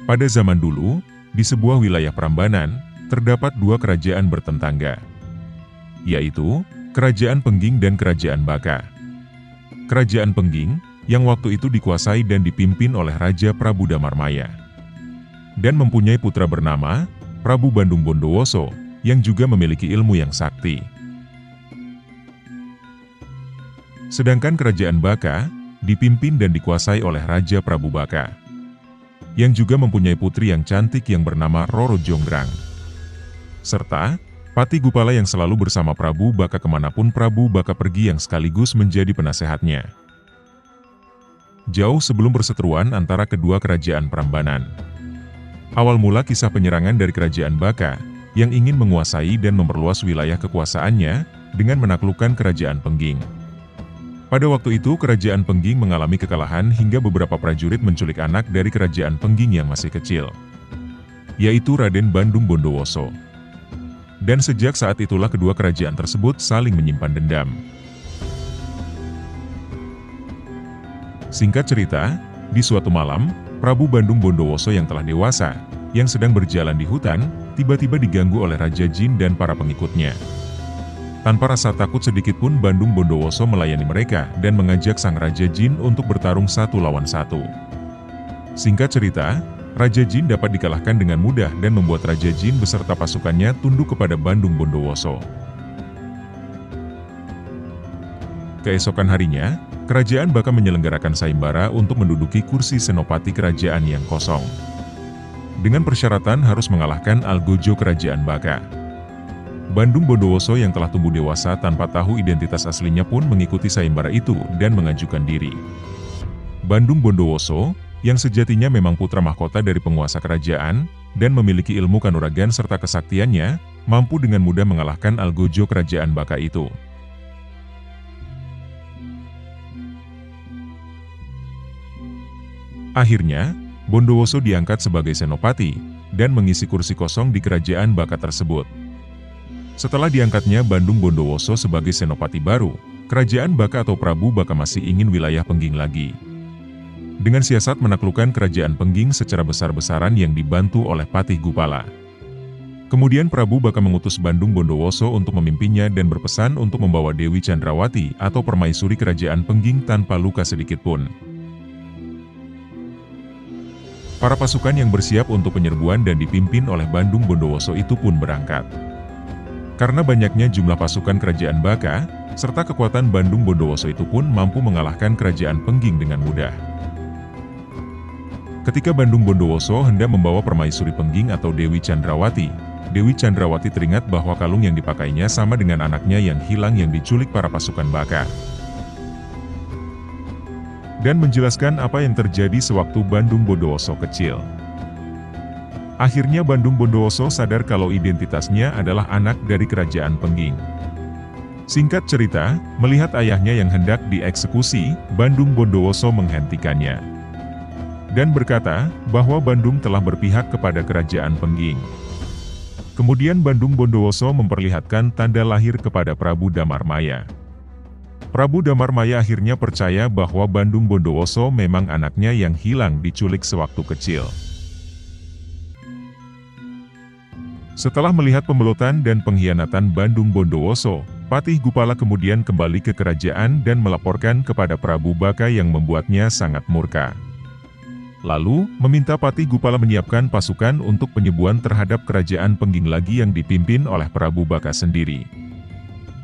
Pada zaman dulu, di sebuah wilayah Prambanan, terdapat dua kerajaan bertetangga, yaitu Kerajaan Pengging dan Kerajaan Baka. Kerajaan Pengging, yang waktu itu dikuasai dan dipimpin oleh Raja Prabu Damarmaya, dan mempunyai putra bernama Prabu Bandung Bondowoso, yang juga memiliki ilmu yang sakti. Sedangkan Kerajaan Baka, dipimpin dan dikuasai oleh Raja Prabu Baka, yang juga mempunyai putri yang cantik yang bernama Roro Jonggrang, serta Patih Gupala yang selalu bersama Prabu Baka kemanapun Prabu Baka pergi, yang sekaligus menjadi penasehatnya. Jauh sebelum perseteruan antara kedua kerajaan Prambanan, awal mula kisah penyerangan dari Kerajaan Baka, yang ingin menguasai dan memperluas wilayah kekuasaannya, dengan menaklukkan Kerajaan Pengging. Pada waktu itu Kerajaan Pengging mengalami kekalahan hingga beberapa prajurit menculik anak dari Kerajaan Pengging yang masih kecil, yaitu Raden Bandung Bondowoso. Dan sejak saat itulah kedua kerajaan tersebut saling menyimpan dendam. Singkat cerita, di suatu malam, Prabu Bandung Bondowoso yang telah dewasa, yang sedang berjalan di hutan, tiba-tiba diganggu oleh Raja Jin dan para pengikutnya. Tanpa rasa takut sedikitpun Bandung Bondowoso melayani mereka dan mengajak sang Raja Jin untuk bertarung 1 lawan 1. Singkat cerita, Raja Jin dapat dikalahkan dengan mudah dan membuat Raja Jin beserta pasukannya tunduk kepada Bandung Bondowoso. Keesokan harinya, Kerajaan Baka menyelenggarakan sayembara untuk menduduki kursi senopati kerajaan yang kosong, dengan persyaratan harus mengalahkan Algojo Kerajaan Baka. Bandung Bondowoso yang telah tumbuh dewasa tanpa tahu identitas aslinya pun mengikuti sayembara itu dan mengajukan diri. Bandung Bondowoso, yang sejatinya memang putra mahkota dari penguasa kerajaan, dan memiliki ilmu kanuragan serta kesaktiannya, mampu dengan mudah mengalahkan Algojo Kerajaan Baka itu. Akhirnya, Bondowoso diangkat sebagai senopati, dan mengisi kursi kosong di Kerajaan Baka tersebut. Setelah diangkatnya Bandung Bondowoso sebagai senopati baru, Kerajaan Baka atau Prabu Baka masih ingin wilayah Pengging lagi, dengan siasat menaklukkan Kerajaan Pengging secara besar-besaran yang dibantu oleh Patih Gupala. Kemudian Prabu Baka mengutus Bandung Bondowoso untuk memimpinnya dan berpesan untuk membawa Dewi Chandrawati atau permaisuri Kerajaan Pengging tanpa luka sedikitpun. Para pasukan yang bersiap untuk penyerbuan dan dipimpin oleh Bandung Bondowoso itu pun berangkat. Karena banyaknya jumlah pasukan Kerajaan Baka, serta kekuatan Bandung Bondowoso itu pun mampu mengalahkan Kerajaan Pengging dengan mudah. Ketika Bandung Bondowoso hendak membawa permaisuri Pengging atau Dewi Chandrawati, Dewi Chandrawati teringat bahwa kalung yang dipakainya sama dengan anaknya yang hilang yang diculik para pasukan Baka, dan menjelaskan apa yang terjadi sewaktu Bandung Bondowoso kecil. Akhirnya Bandung Bondowoso sadar kalau identitasnya adalah anak dari Kerajaan Pengging. Singkat cerita, melihat ayahnya yang hendak dieksekusi, Bandung Bondowoso menghentikannya, dan berkata bahwa Bandung telah berpihak kepada Kerajaan Pengging. Kemudian Bandung Bondowoso memperlihatkan tanda lahir kepada Prabu Damarmaya. Prabu Damarmaya akhirnya percaya bahwa Bandung Bondowoso memang anaknya yang hilang diculik sewaktu kecil. Setelah melihat pembelotan dan pengkhianatan Bandung Bondowoso, Patih Gupala kemudian kembali ke kerajaan dan melaporkan kepada Prabu Baka yang membuatnya sangat murka. Lalu, meminta Patih Gupala menyiapkan pasukan untuk penyerbuan terhadap Kerajaan Pengging lagi yang dipimpin oleh Prabu Baka sendiri.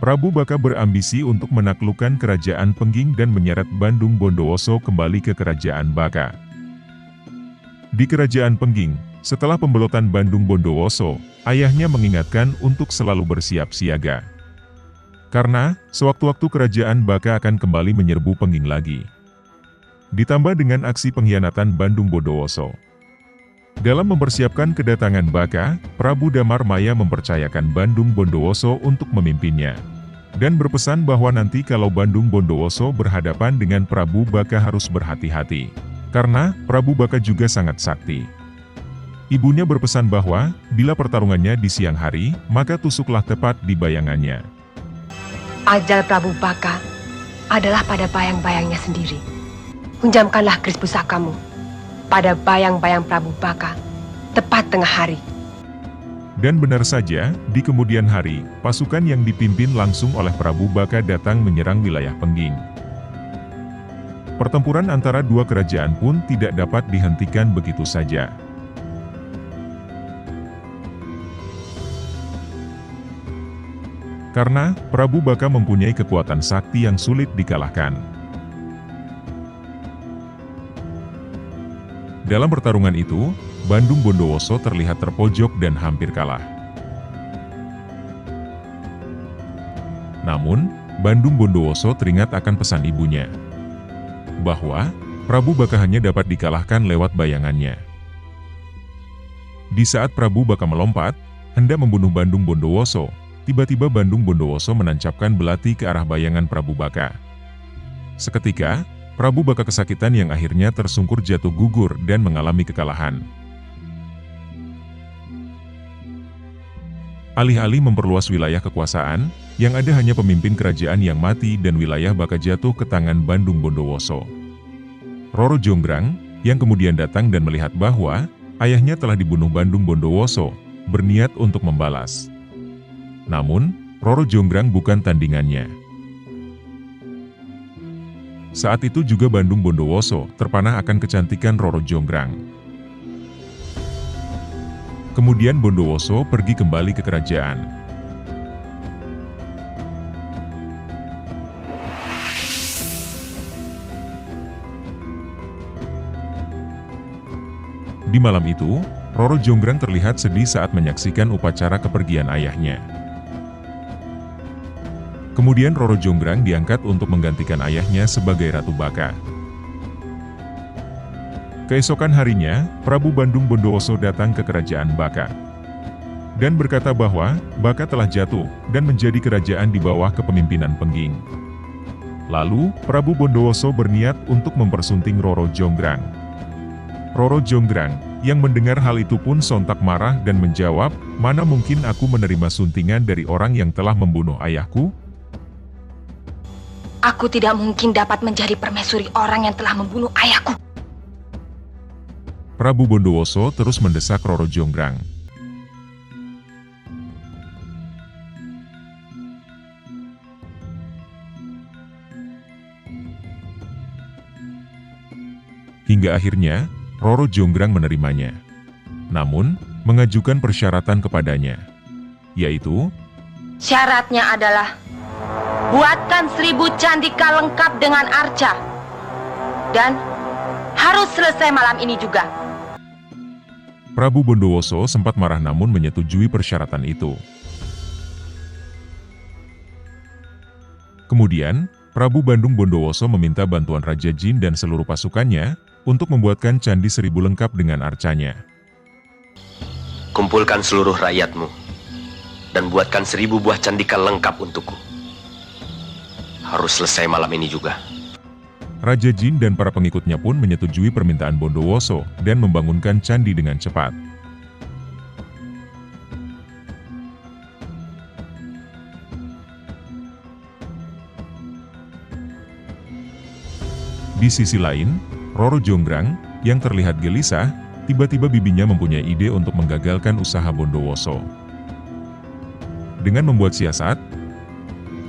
Prabu Baka berambisi untuk menaklukkan Kerajaan Pengging dan menyeret Bandung Bondowoso kembali ke Kerajaan Baka. Di Kerajaan Pengging, setelah pembelotan Bandung Bondowoso, ayahnya mengingatkan untuk selalu bersiap siaga, karena sewaktu-waktu Kerajaan Baka akan kembali menyerbu Pengging lagi. Ditambah dengan aksi pengkhianatan Bandung Bondowoso. Dalam mempersiapkan kedatangan Baka, Prabu Damarmaya mempercayakan Bandung Bondowoso untuk memimpinnya, dan berpesan bahwa nanti kalau Bandung Bondowoso berhadapan dengan Prabu Baka harus berhati-hati, karena Prabu Baka juga sangat sakti. Ibunya berpesan bahwa, bila pertarungannya di siang hari, maka tusuklah tepat di bayangannya. Ajal Prabu Baka adalah pada bayang-bayangnya sendiri. Hunjamkanlah keris pusakamu pada bayang-bayang Prabu Baka, tepat tengah hari. Dan benar saja, di kemudian hari, pasukan yang dipimpin langsung oleh Prabu Baka datang menyerang wilayah Pengging. Pertempuran antara dua kerajaan pun tidak dapat dihentikan begitu saja. Karena Prabu Baka mempunyai kekuatan sakti yang sulit dikalahkan. Dalam pertarungan itu, Bandung Bondowoso terlihat terpojok dan hampir kalah. Namun, Bandung Bondowoso teringat akan pesan ibunya, bahwa Prabu Baka hanya dapat dikalahkan lewat bayangannya. Di saat Prabu Baka melompat, hendak membunuh Bandung Bondowoso, tiba-tiba Bandung Bondowoso menancapkan belati ke arah bayangan Prabu Baka. Seketika, Prabu Baka kesakitan yang akhirnya tersungkur jatuh gugur dan mengalami kekalahan. Alih-alih memperluas wilayah kekuasaan, yang ada hanya pemimpin kerajaan yang mati dan wilayah Baka jatuh ke tangan Bandung Bondowoso. Roro Jonggrang, yang kemudian datang dan melihat bahwa ayahnya telah dibunuh Bandung Bondowoso, berniat untuk membalas. Namun, Roro Jonggrang bukan tandingannya. Saat itu juga Bandung Bondowoso terpanah akan kecantikan Roro Jonggrang. Kemudian Bondowoso pergi kembali ke kerajaan. Di malam itu, Roro Jonggrang terlihat sedih saat menyaksikan upacara kepergian ayahnya. Kemudian Roro Jonggrang diangkat untuk menggantikan ayahnya sebagai Ratu Baka. Keesokan harinya, Prabu Bandung Bondowoso datang ke kerajaan Baka dan berkata bahwa Baka telah jatuh dan menjadi kerajaan di bawah kepemimpinan Pengging. Lalu, Prabu Bondowoso berniat untuk mempersunting Roro Jonggrang. Roro Jonggrang, yang mendengar hal itu pun sontak marah dan menjawab, "Mana mungkin aku menerima suntingan dari orang yang telah membunuh ayahku? Aku tidak mungkin dapat menjadi permaisuri orang yang telah membunuh ayahku." Prabu Bondowoso terus mendesak Roro Jonggrang. Hingga akhirnya, Roro Jonggrang menerimanya. Namun, mengajukan persyaratan kepadanya, yaitu, Syaratnya adalah buatkan 1000 candika lengkap dengan arca. Dan harus selesai malam ini juga. Prabu Bondowoso sempat marah namun menyetujui persyaratan itu. Kemudian, Prabu Bandung Bondowoso meminta bantuan Raja Jin dan seluruh pasukannya untuk membuatkan candi 1000 lengkap dengan arcanya. Kumpulkan seluruh rakyatmu dan buatkan 1000 buah candika lengkap untukku. Harus selesai malam ini juga. Raja Jin dan para pengikutnya pun menyetujui permintaan Bondowoso dan membangunkan candi dengan cepat. Di sisi lain, Roro Jonggrang, yang terlihat gelisah, tiba-tiba bibinya mempunyai ide untuk menggagalkan usaha Bondowoso. Dengan membuat siasat,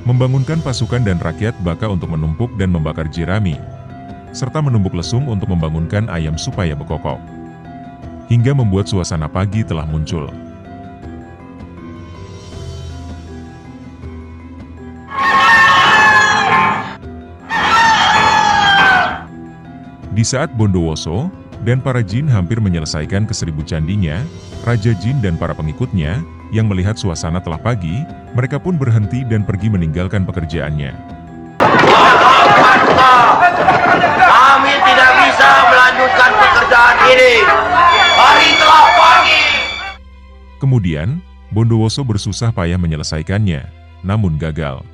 membangunkan pasukan dan rakyat Baka untuk menumpuk dan membakar jerami, serta menumbuk lesung untuk membangunkan ayam supaya bekokok. Hingga membuat suasana pagi telah muncul. Di saat Bondowoso dan para jin hampir menyelesaikan ke-1000 candinya, Raja Jin dan para pengikutnya, yang melihat suasana telah pagi, mereka pun berhenti dan pergi meninggalkan pekerjaannya. Kami tidak bisa melanjutkan pekerjaan ini. Hari telah pagi. Kemudian, Bondowoso bersusah payah menyelesaikannya, namun gagal.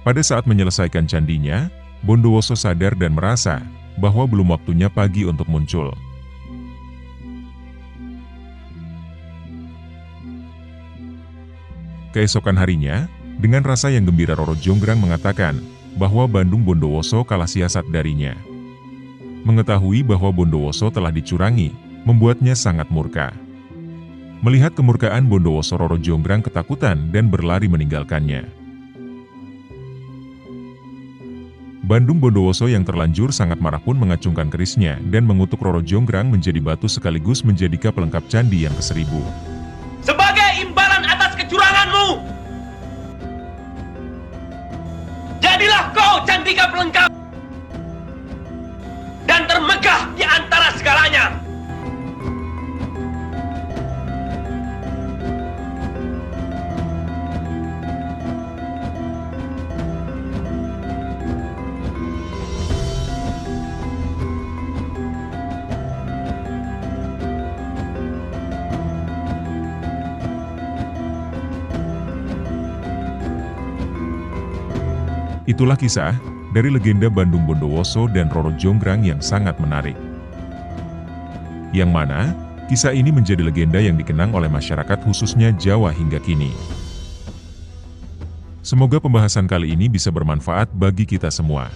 Pada saat menyelesaikan candinya, Bondowoso sadar dan merasa bahwa belum waktunya pagi untuk muncul. Keesokan harinya, dengan rasa yang gembira Roro Jonggrang mengatakan bahwa Bandung Bondowoso kalah siasat darinya. Mengetahui bahwa Bondowoso telah dicurangi, membuatnya sangat murka. Melihat kemurkaan Bondowoso, Roro Jonggrang ketakutan dan berlari meninggalkannya. Bandung Bondowoso yang terlanjur sangat marah pun mengacungkan kerisnya dan mengutuk Roro Jonggrang menjadi batu sekaligus menjadi pelengkap candi yang ke-1000. Sebagai imbalan atas kecuranganmu, jadilah kau Candika pelengkap dan termegah di antara segalanya. Itulah kisah dari legenda Bandung Bondowoso dan Roro Jonggrang yang sangat menarik. Yang mana, kisah ini menjadi legenda yang dikenang oleh masyarakat khususnya Jawa hingga kini. Semoga pembahasan kali ini bisa bermanfaat bagi kita semua.